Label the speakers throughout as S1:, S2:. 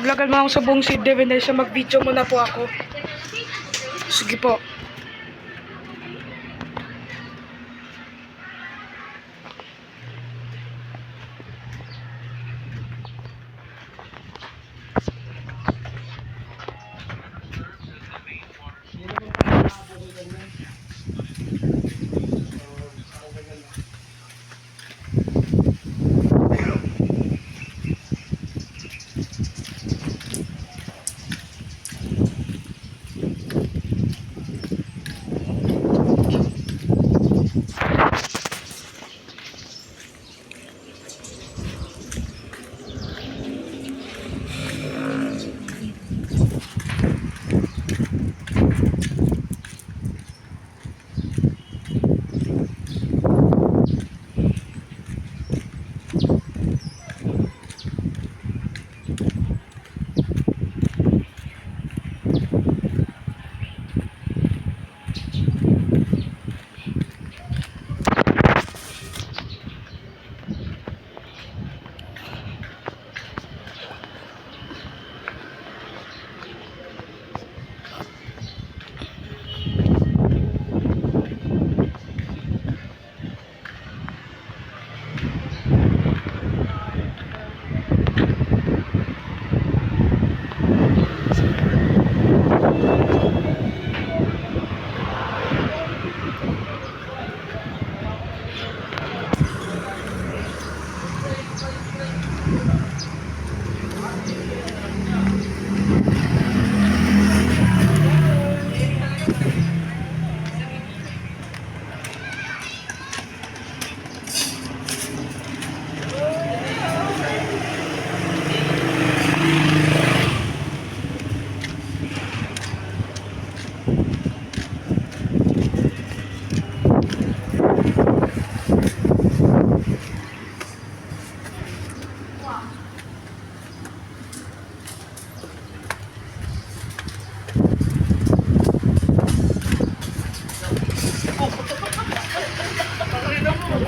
S1: Maglagal mo ako sa buong Sydney, Venecia. Mag-video muna po ako. Sige po.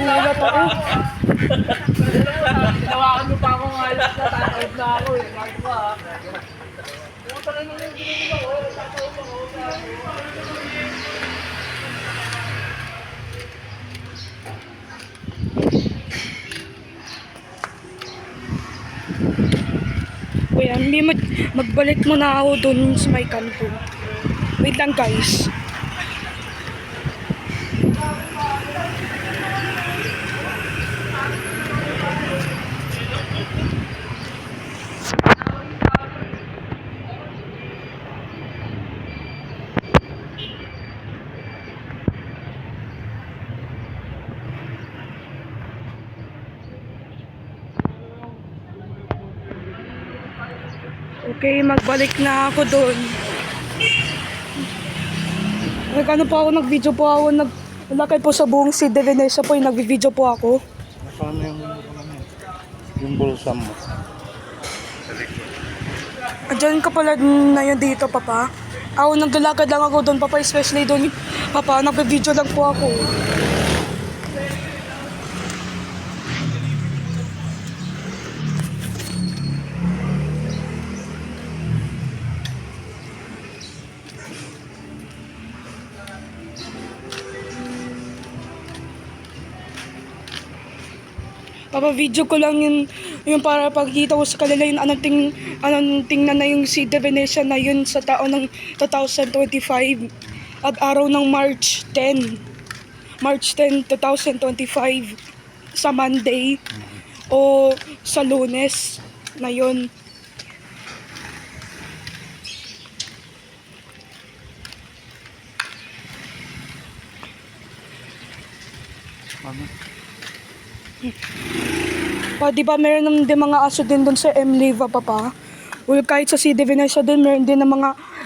S1: Nagulat ako.
S2: Tinawakan mo pa akong halos na tatawid na ako eh. Bakit ba ha?
S1: Kuya, magbalik muna ako dun sa may kanto. Wait lang guys. Okay, magbalik na ako doon. Nag-ano po ako, nag-video po ako, naglakad po sa buong Sydney, Venecia po, nag-video po ako.
S3: Nasaan na yung bulsa mo?
S1: Diyan ka pala na yun dito, Papa. Ako, naglalakad lang ako doon, Papa, especially doon, Papa, nag-video lang po ako. Papa, video ko lang yung para pagkita ko sa kanila yung anong tingnan na yung Sydney, Venecia na yun sa taon ng 2025 at araw ng March 10, 2025 sa Monday o sa Lunes na yun.
S3: Ano?
S1: Pa, di ba meron din mga aso din doon sa Mliva, Papa? Well, kahit sa Sydney, Venecia din, meron din ng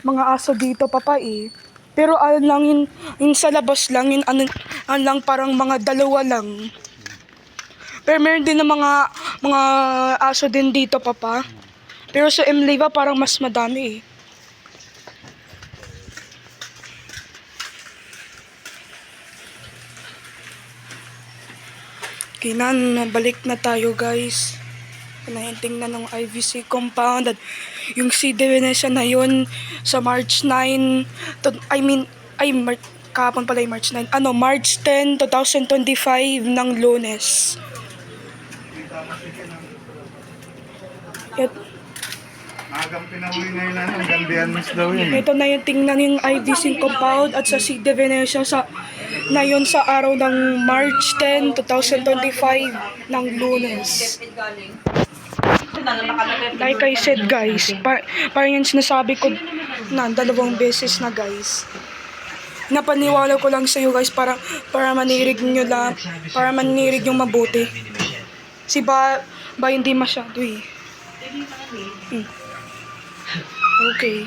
S1: mga aso dito, Papa, eh. Pero ano lang yung sa labas lang, yun ano lang parang mga dalawa lang. Pero meron din ng mga aso din dito, Papa. Pero sa Mliva parang mas madami, eh. Okay na, balik na tayo guys. na yung tingnan ng IVC compound at yung CD Venecia na yun sa March 9 kahapon pala yung March 9 March 10, 2025 ng Lunes.
S3: Magang pinauwi na yun, Gambian Miss daw yun.
S1: Ito na yung tingnan yung IVC compound at sa CD Venecia na yun sa araw ng March 10, 2025 ng Lunes. Like I said guys, parang yung sinasabi ko na 2 beses na guys. Napaniwala ko lang sa iyo guys para manirig nyo lang, para manirig yung mabuti. Si ba hindi masyado eh. Okay.